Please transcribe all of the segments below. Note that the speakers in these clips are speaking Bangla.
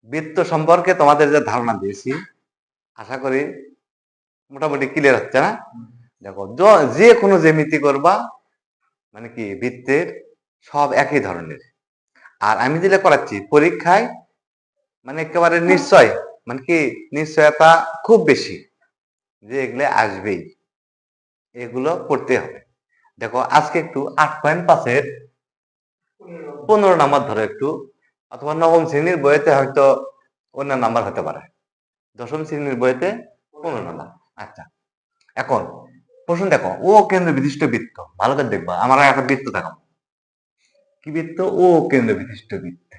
বৃত্ত সম্পর্কে তোমাদের যে ধারণা দিয়েছি আশা করি মোটামুটি ক্লিয়ার হচ্ছে না? দেখো যে কোনো জ্যামিতি করবা মানে কি বৃত্তের সব একই ধরনের। আর আমি যেটা করাচ্ছি পরীক্ষায় মানে একেবারে নিশ্চয় মানে কি নিশ্চয়তা খুব বেশি যে এগুলো আসবেই, এগুলো করতে হবে। দেখো আজকে একটু 8.5-এর 15 নাম্বার ধরো একটু, অথবা নবম শ্রেণীর বইতে হয়তো অন্য নাম্বার হতে পারে, দশম শ্রেণীর বইতে 15 নাম্বার। আচ্ছা, এখন প্রশ্ন দেখো, ও কেন্দ্র বিশিষ্ট বৃত্ত, ভালো করে দেখবা, আমার একটা বৃত্ত দেখো, কি বৃত্ত? ও কেন্দ্র বিশিষ্ট বৃত্ত,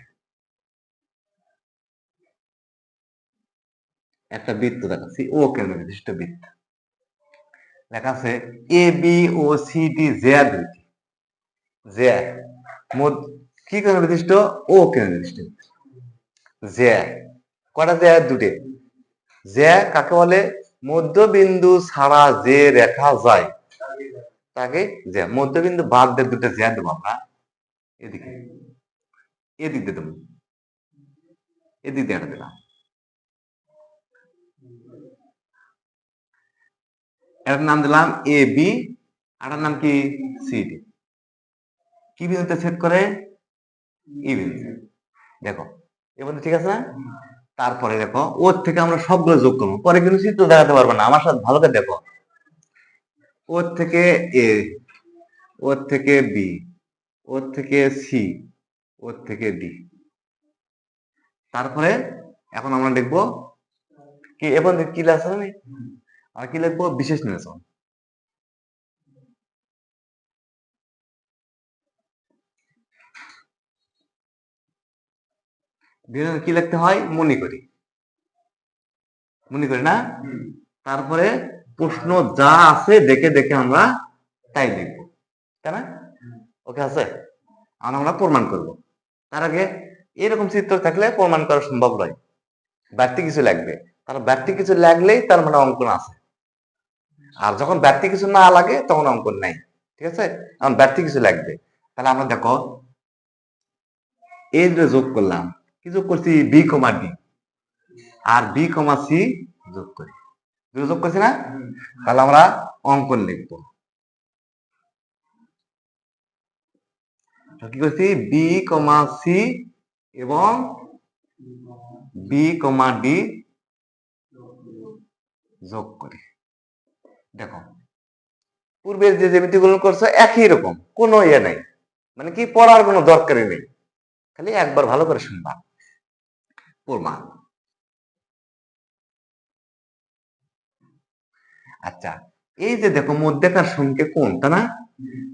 একটা বৃত্ত দেখাচ্ছি, ও কেন্দ্র বিশিষ্ট বৃত্ত লেখা আছে A B O C D J দুইটি, জে কি কেন্দ্র বিশিষ্ট? ও কেন্দ্র বিশিষ্ট জে কটা? জে দুটি। জে কাকে বলে? মধ্যবিন্দু ছাড়া যে রেখা যায় তাকে জে। মধ্যবিন্দু বাদ দিয়ে দুটো জে দেবো আমরা, এদিকে এদিক দিয়ে দেবো, এদিক দিয়ে একটা দিলাম, এটার নাম দিলাম এ বি, এটার নাম কি সি ডি। কি বিন্দুতে ছেদ করে? ই বিন্দু। দেখো এবার ঠিক আছে না? তারপরে দেখো ওর থেকে আমরা সবগুলো যোগ করবো, পরে কিন্তু চিত্র দেখাতে পারবো না, আমার সাথে ভালো করে দেখো। ওর থেকে এ, ওর থেকে বি, ওর থেকে সি, ওর থেকে ডি। তারপরে এখন আমরা লিখবো কি, এখন কি লেখা নেই, আর কি লিখবো? বিশেষ নির্বাচন। কি লিখতে হয়? মনে করি, মনে করি না? তারপরে প্রশ্ন যা আছে দেখে দেখে আমরা তাই লিখবো, তাই না? ওকে আছে, আমরা প্রমাণ করব। তার আগে এরকম চিত্র থাকলে প্রমাণ করা সম্ভব নয়, বাড়তি কিছু লাগবে। তার বাড়তি কিছু লাগলেই তার মানে অঙ্কন আছে, আর যখন বাড়তি কিছু না লাগে তখন অঙ্কন নাই। ঠিক আছে, এখন বাড়তি কিছু লাগবে। তাহলে আমরা দেখো এই যে যোগ করলাম, কি যোগ করছি? বি কমা ডি আর বি কমা সি যোগ করি, যোগ করছি না? তাহলে আমরা অঙ্কন লিখবো। কি করছি? বি কমা সি এবং বি কমা ডি যোগ করি। দেখো পূর্বের যে জ্যামিতি গুলো করছো একই রকম, কোনো ইয়ে নাই, মানে কি পড়ার কোনো দরকারই নেই, খালি একবার ভালো করে শুনবা। প্রমাণ। আচ্ছা, এই যে দেখো মধ্যেকার সঙ্গে কোন, তাই না?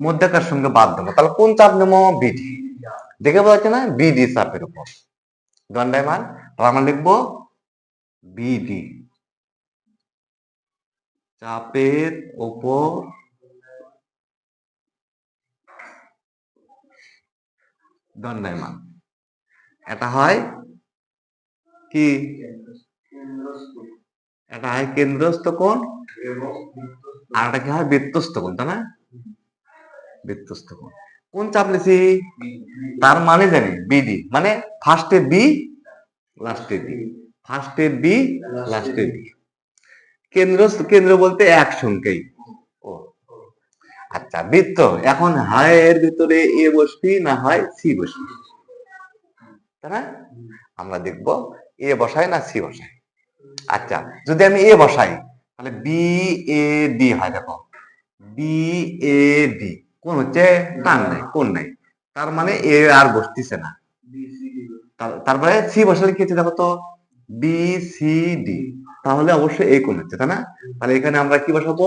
মধ্যেকার সঙ্গে বাদ দেবো, তাহলে কোন চাপ নেবো? বিডি। দেখে বোঝা যাচ্ছে না? বিডি চাপের উপর দণ্ডায়মান, তাহলে আমরা লিখবো বিডি চাপের উপর দণ্ডায়মান। এটা হয় কি? এটা হয় কেন্দ্রস্থ কোণ, আর এটা কি হয়? বৃত্তস্থ কোণ, তাই না? বৃত্তস্থ কোণ। কোন চাপ লিখি? তার মানে জানি বিডি, মানে ফার্স্টে বি লাস্টে বি, ফার্স্টে বি লাস্টে বি। কেন্দ্র বলতে এক সংখ্যাই। ও আচ্ছা, বৃত্ত এখন হয় এর ভিতরে এ বসবি না হয় সি বসবি, তাই না? আমরা দেখবো এ বসাই না সি বসাই। আচ্ছা, যদি আমি এ বসাই তাহলে বি এ ডি হয়। দেখো বি এ ডি কোন হচ্ছে? টান নাই, কোন নাই, তার মানে এ আর বসতেছে না। তারপরে সি বসালে কি হচ্ছে? দেখো তো বি সি ডি, তাহলে অবশ্যই এই কোন হচ্ছে, তাই না? তাহলে এখানে আমরা কি বসাবো?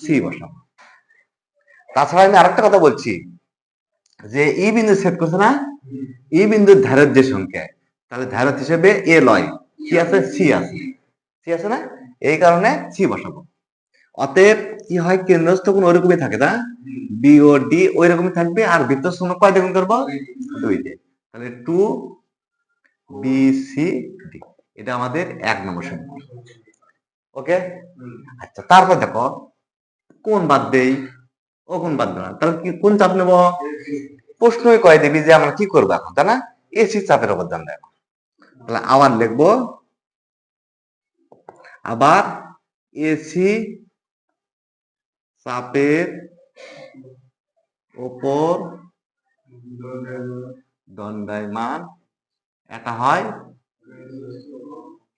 সি বসাবো। তাছাড়া আমি আরেকটা কথা বলছি, যে ই বিন্দু ছেদ করছে না, ই বিন্দুর ধারের যে সংখ্যা, তাহলে ধারক হিসেবে এ লয়, কি আছে? সি আছে, সি আছে না? এই কারণে সি বসাবো। অতএব কি হয়? কেন্দ্রস্থ কোণ ওইরকমই থাকে, না? বি ও ডি ওই রকমই থাকবে, আর বৃত্তস্থ কোণ কয় দিয়ে গুণ করবো? 2 দিয়ে। তাহলে 2 বি সি ডি, এটা আমাদের 1 নম্বর সমীকরণ। ওকে। আচ্ছা, তারপর দেখো কোন বাদ দেই? ও কোন বাদ দেব না, তাহলে কি কোন চাপ নেব? প্রশ্নই কয় দিবি যে আমরা কি করবো এখন, তাই না? এসি চাপের উপর দাম দেব। তাহলে আবার লিখবো, আবার এসি চাপের ওপর দণ্ডায়মান, এটা হয়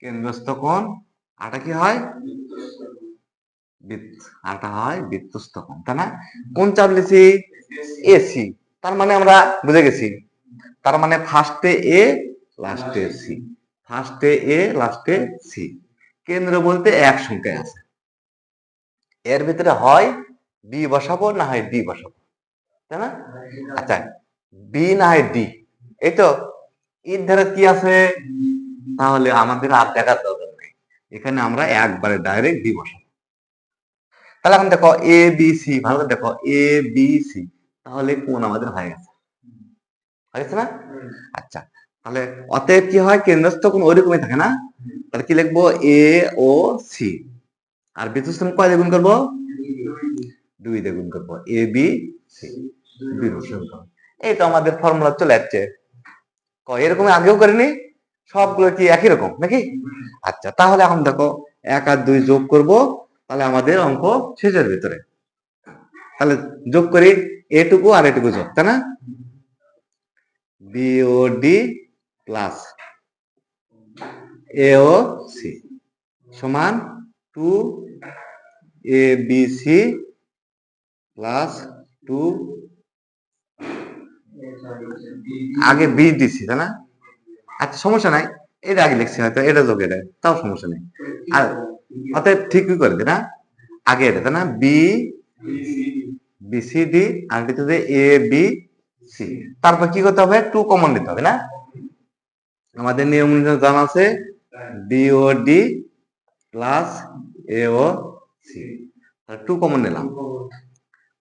কেন্দ্রস্থ কোণ, এটা কি হয় এটা হয় বৃত্তস্থ কোণ, তাই না? কোন চাপ লিখছি? এসি, তার মানে আমরা বুঝে গেছি, তার মানে ফার্স্টে এ লাস্টে সি, ফার্স্টে এ লাস্টে সি। কেন্দ্র বলতে এক সংখ্যায় আছে, এর ভিতরে হয় বি বসাবো না হয় ডি বসাবো, তাই না? আচ্ছা, বি না হয় ডি, এই তো এর ধারে কি আছে, তাহলে আমাদের আর দেখার দরকার নেই, এখানে আমরা একবারে ডাইরেক্ট ডি বসাবো। তাহলে এখন দেখো এ বি সি, ভালো করে দেখো এ বি সি, তাহলে কোন আমাদের হয়ে গেছে, হয়েছে না? আচ্ছা, তাহলে অতএব কি হয়, কেন্দ্রস্থ কোণ ওইরকমই থাকে না? তাহলে কি লিখবো, এ ও সি, আর বৃত্তস্থ কোণ কয় দিয়ে গুণ করবো, 2 দিয়ে গুণ করবো, এ বি সি 2 গুণ করবো। এই তো আমাদের ফর্মুলা চলে যাচ্ছে। এরকম আগেও করিনি, সবগুলো কি একই রকম নাকি? আচ্ছা, তাহলে এখন দেখো 1 আর 2 যোগ করব, তাহলে আমাদের অঙ্ক শেষের ভিতরে। তাহলে যোগ করি, এটুকু আর এটুকু যোগ, তাই না? বিওডি প্লাস এও সি সমান 2 এ বি সি প্লাস 2, আগে বি দিছি, তাই না? আচ্ছা, সমস্যা নাই, এটা আগে লিখছি, হয়তো এটা যোগ এটা, তাও সমস্যা নেই। আর অতএব ঠিকই করে দি না, আগে এটা, তাই না? বি বি সি ডি, আর এটা যে এ বি সি, তারপর কি করতে হবে, 2 কমন নিতে হবে না? আমাদের নিয়ম অনুযায়ী জানা আছে বিও ডি প্লাস এও সি, 2 কমন নিলাম,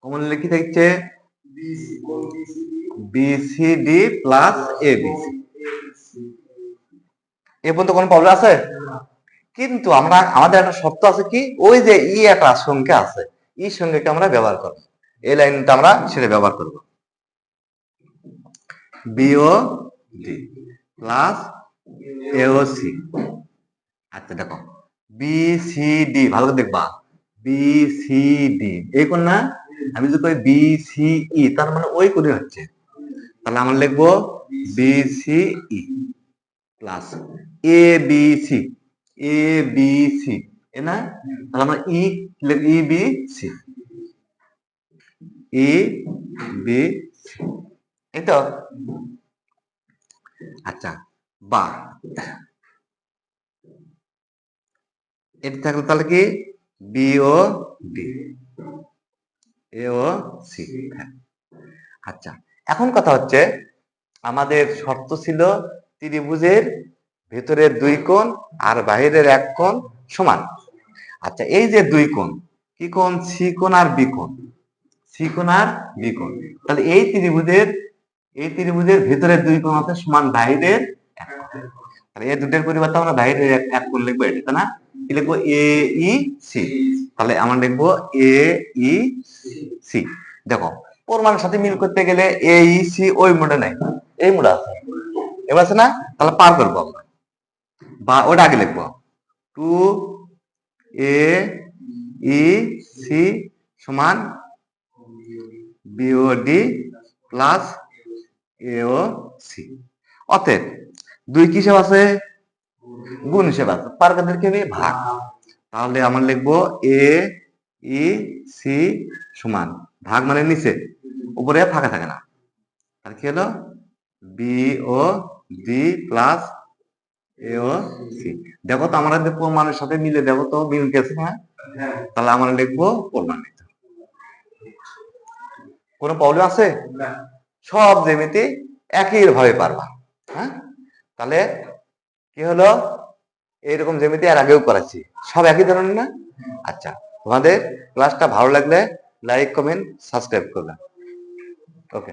কমন নিলে কি থাকছে, বিসিডি প্লাস এবিসি। এ পর্যন্ত কোন প্রবলেম আছে? কিন্তু আমরা আমাদের একটা শর্ত আছে কি, ওই যে ই একটা সংখ্যা আছে, ই সংখ্যাকে আমরা ব্যবহার করব, এই লাইনটা আমরা সেটা ব্যবহার করব, বিও ডি প্লাস এও সি। আচ্ছা দেখো বি সি ডি, ভালো করে দেখবা, বি সি ডি এই কোণ না, আমি যদি কই বি সি ই, তার মানে ওই কোণই হচ্ছে, তাহলে আমরা লিখবো B C E plus A B C, A B C A না, তাহলে আমরা E E B C, E B C, এই তো। আচ্ছা, বা এটা থাকলে তাহলে কি বিও ডি এও সি। আচ্ছা, এখন কথা হচ্ছে আমাদের শর্ত ছিল ত্রিভুজের ভেতরের 2 কোণ আর বাইরের 1 কোণ সমান। আচ্ছা, এই যে 2 কোণ, কি কোণ, সি কোণ আর বি কোণ, সি কোণ আর বি কোণ, তাহলে এই ত্রিভুজের ভেতরের 2 কোণ আছে সমান বাইরের 1 কোণ, তাহলে এই দুটোর পরিবর্তে আমরা বাইরের 1 কোণ লিখবো, এটা তাই না? কি লিখবো, এ ই সি, তাহলে আমরা লিখবো এ ই সি। দেখো প্রমাণের সাথে মিল করতে গেলে এ ই সি ওই মোডে নাই, এই মোডে আছে, এবার আছে না? তাহলে পার করবো আমরা, বা ওটা আগে লিখবো, 2 এ ই সি সমান বিওডি প্লাস এও সি। অতএব 2 কি হিসাব আছে, গুণ হিসাব আছে, পার করতে কি ভাগ, তাহলে আমরা লিখবো এ ই সি সমান, ভাগ মানে নিচে, উপরে ফাঁকা থাকে না, আর কি হলো বি ও ডি প্লাস এও সি। দেখো তো আমরা প্রমাণের সাথে মিলে, দেখো তো মিল গেছে না? তাহলে আমরা লিখবো প্রমাণিত। কোনো প্রবলেম আছে? সব জ্যামিতি একই ভাবে পারবা, হ্যাঁ? তাহলে কি হলো, এইরকম জ্যামিতি আর আগেও করাচ্ছি, সব একই ধরনের না? আচ্ছা, তোমাদের ক্লাসটা ভালো লাগলে লাইক কমেন্ট সাবস্ক্রাইব করবে। ওকে।